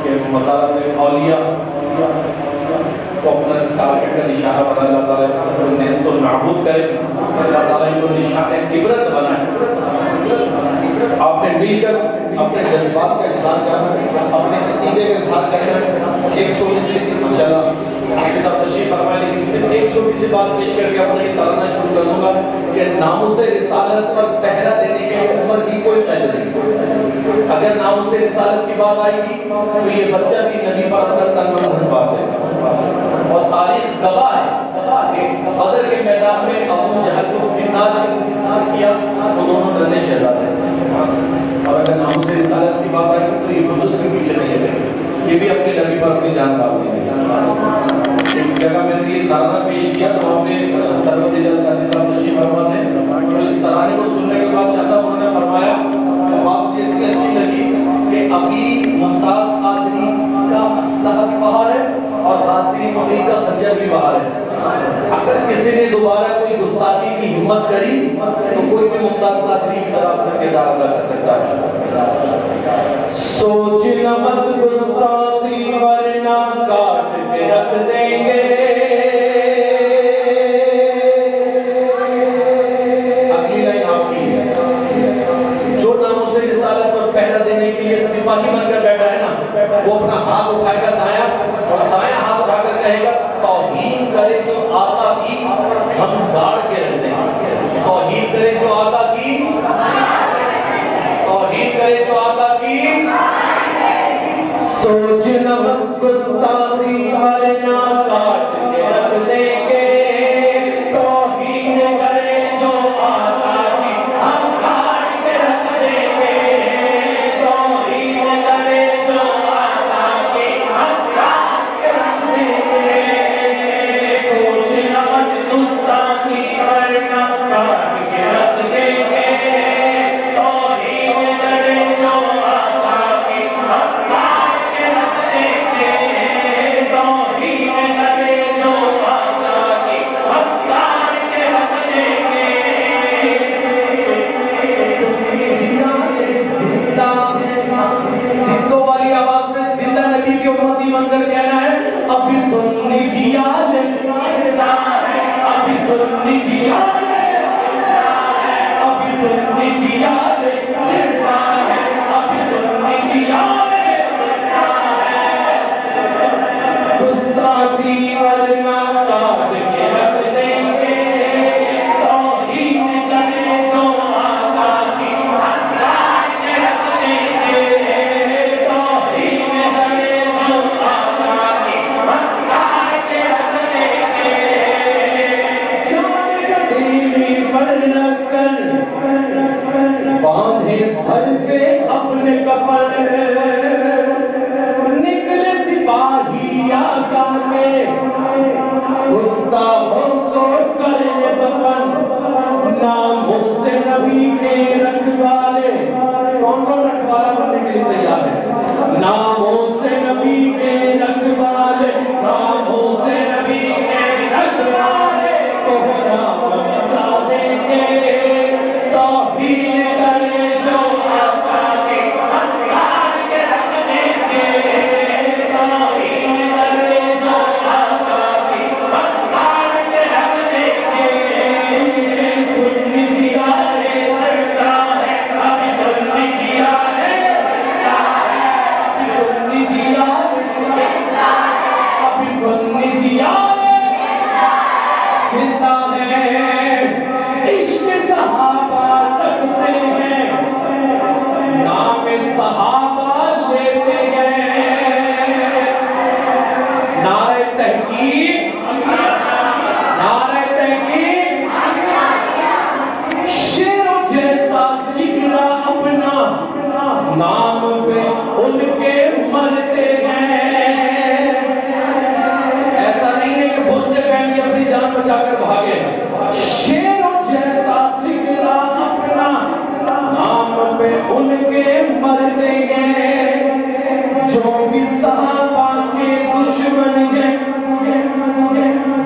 کہ مسالت اولیاء کو اپنا ٹارگٹ کا نشانہ بنا، اللہ تعالیٰ کے سب کو نیست و نابود کرے، اللہ تعالیٰ ان کو نشان عبرت بنائے۔ آپ نے مل کر اپنے جذبات کا اظہار کرنا، اپنے عقیدے کا اظہار کرنا۔ ایک چھوٹی سی انشاءاللہ ایک ساتھ تشریف فرمائے، لیکن صرف ایک چھوٹی سی بات پیش کر کے اپنا یہ ترانہ شروع کر دوں گا کہ ناموس رسالت پر پہرا دینے کے عمر کی کوئی قید نہیں۔ اگر ناموس رسالت کی بات آئے گی تو یہ بچہ بھی نبی پر اپنا تن من دھن بات ہے، اور تاریخ گواہ ہے کہ بدر کے میدان میں ابو جہل کو فنار کیا، وہ دونوں ننھے شہزادے تھے۔ اور اگر ناموس رسالت کی بات آئے گی تو یہ بزرگ بھی پیچھے نہیں ہے، یہ بھی اپنے نبی پر اپنی جان ڈال دیں گے۔ ایک جگہ میں نے یہ ترانہ پیش کیا تو وہاں پہ سرور اجاز قادری صاحب تشریف فرما تھے، تو اس ترانے کو سننے کے بعد شاہ صاحب انہوں نے فرمایا بات یہ اتنی اچھی لگی کہ ابھی ممتاز قادری کا اسلحہ بھی باہر ہے اور قاسمی مقیم کا خنجر بھی باہر ہے۔ اگر کسی نے دوبارہ کوئی گستاخی کی ہمت کری تو کوئی بھی ممتاز قادری کی طرح اپنا کردار ادا کر سکتا ہے۔ سوچ نہ مت گستاخی ورنہ کاٹ کے رکھ دیں گے، اگلی لائن آپ کی ہے۔ جو ناموس رسالت پر پہرا دینے کے لیے سپاہی بن کر بیٹھا ہے نا، وہ اپنا ہاتھ اٹھائے گا دایاں اور دایاں ہاتھ اٹھا کر کہے گا توہین کرے جو آقا کی ہم گاڑ کے رکھ دیں گے۔ توہین کرے جو آقا کی، توہین کرے جو آقا کی، سوچ نہ مت گستاخی ورنہ کاٹ کے رکھ دیں گے، توہین کرے جو آقا کی ہم کاٹ کے رکھ دیں گے، توہین کرے جو آقا کی ہم کاٹ کے رکھ دیں گے، سوچ نہ مت گستاخی ورنہ کاٹ کے رکھ دیں گے، توہین کرے جو آقا کی ہم کاٹ کے رکھ دیں گے، توہین کرے جو آقا کی ہم کاٹ کے رکھ دیں گے۔ سنی جیا نے زندہ ہے، سندھوں والی آواز میں زندہ نبی کی امتی بن کر کہنا ہے، ابھی سنی جیا نے زندہ ہے، ابھی سنی جیا نے زندہ ہے، ابھی سنی جیا نے زندہ ہے، ابھی سنی جیا نے زندہ ہے، گستاخی ورنہ کاٹ کے رکھ دیں گے، توہین کرے جو آقا کی ہم کاٹ کے رکھ دیں گے، توہین کرے جو آقا کی ہم کاٹ کے رکھ دیں گے، جان کبھی پر رکھ کر باندھے سر پہ اپنے کفن، نکلے سپاہی آقا کے گستاخوں کو کرنے دفن، ناموس نبی کے رکھوالے، کون کون رکھوالا بننے کے لیے تیار ہے؟ ناموس نبی کے رکھوالے، ناموس نبی کے رکھوالے کو نام مچا دیں گے، توہین کرے جو آقا کی ہم کاٹ کے رکھ دیں گے، توہین کرے جو آقا کی ہم کاٹ کے رکھ دیں گے، سنی جیا نے زندہ ہے، ابھی سنی جیا نے زندہ ہے، ابھی سنی جیا نے زندہ ہے، ابھی سنی جیا نے زندہ ہے، عشق صحابہ رکھتے ہیں، نام صحابہ لیتے ہیں، نعرہ تحقیق، نعرہ تحقیق، شیروں جیسا جگرا اپنا نام پہ ان کے مرتے ہیں، ایسا نہیں ہے کہ بھونتے پہن کے اپنی جان بچا کر بھاگے، شیروں جیسا جگرا اپنا نام پہ ان کے مرتے ہیں، جو بھی صحابہ کے دشمن ہیں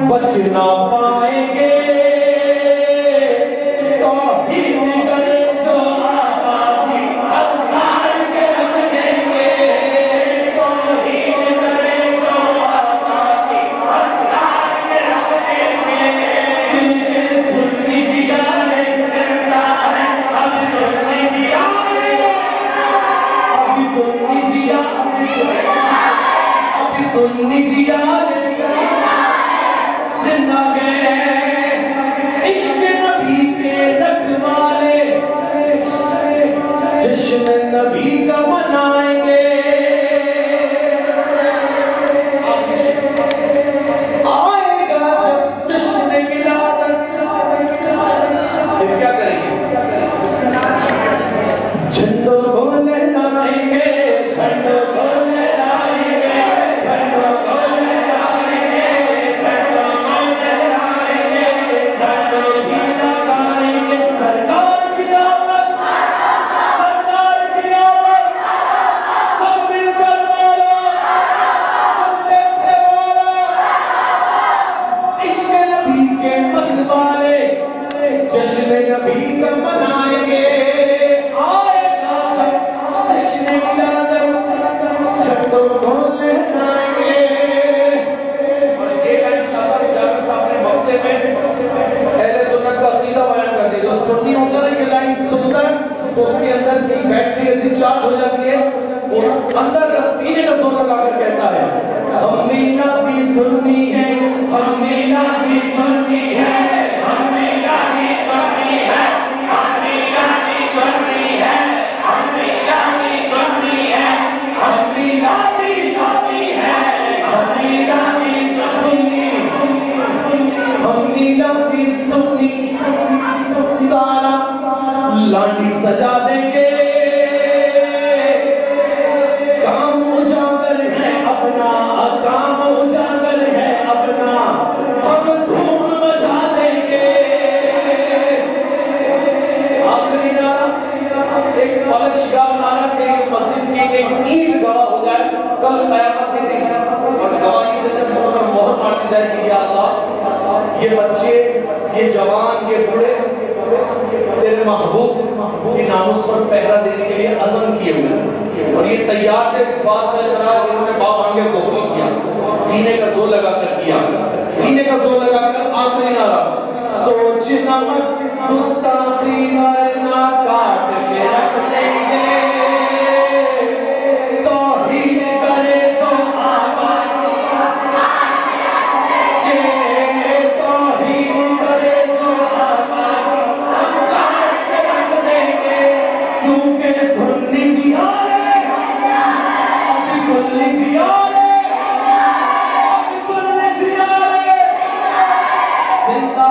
بچ نہ پائیں گے، توہین کرے جو آقا کی ہم کاٹ کے رکھ دیں گے، ابھی سننی جیا ابھی سننی جیا زندہ گئے عشق نبی کے رکھوالے جشن نبی کا منائیں گے آئے گا جب جشن ولادت پھر کیا کریں گے جھنڈوں کو لہرائیں گے جھنڈوں کو لہرائیں گے جھنڈوں کو لہرائیں گے جھنڈوں کو لہرائیں گے جھنڈوں بھی لگائیں گے سرکار کی آمد سرکار کی آمد سب مل کر بولو جھنڈے سے بولو عشق نبی کے مست والے جشن نبی کا منائیں گے آئے گا جب جشن ولادت جھنڈوں کو لہرائیں گے اور یہ لائن شاہ صاحب جابر صاحب نے مقطع میں اہل سنت کا عقیدہ بیان کرتے جو سنی ہوتا ہے یہ لائن سنتا ہے تو اس کے اندر کی بیٹری ایسی چارج ہو جاتی ہے اس اندر کا سینے کا زور لگا کر کہتا ہے ہم مینا بھی سننی ہے ہم مینا بھی سننی ہے ہم مینا بھی سننی ہے ہم مینا بھی سننی ہے ہم مینا بھی سننی ہے ہم مینا بھی سننی ہے ہم مینا بھی سننی ہم مینا بھی سننی سارا لانڈی سجا دیں گے کام اجاگر ہے اپنا کام اجاگر ہے اپنا ہم دھوم مچا دیں گے آخری نعرہ ایک فلک شگاہ نعرہ کہ مسجد کی ایک اینٹ گواہ ہو جائے کل قیامت کے دن اور گواہی دیتے مہر مار دی جائے کہ یا اللہ یہ بچے یہ جوان یہ بوڑھے تیرے محبوب کی ناموس پر پہرا دینے کے لیے عزم کیے ہوئے اور یہ تیار تھے اس بات کا اقرار انہوں نے باپ آنگے قبول کیا سینے کا زور لگا کر کیا سینے کا زور لگا کر آخری نعرہ سوچنا مت گستاخی ورنہ کاٹ کے رکھ دیں گے توہین کرے جو آباد توہین کرے جو آباد کیونکہ سن لیجیے ابھی سن لیجیے ابھی سن لیجیے زندہ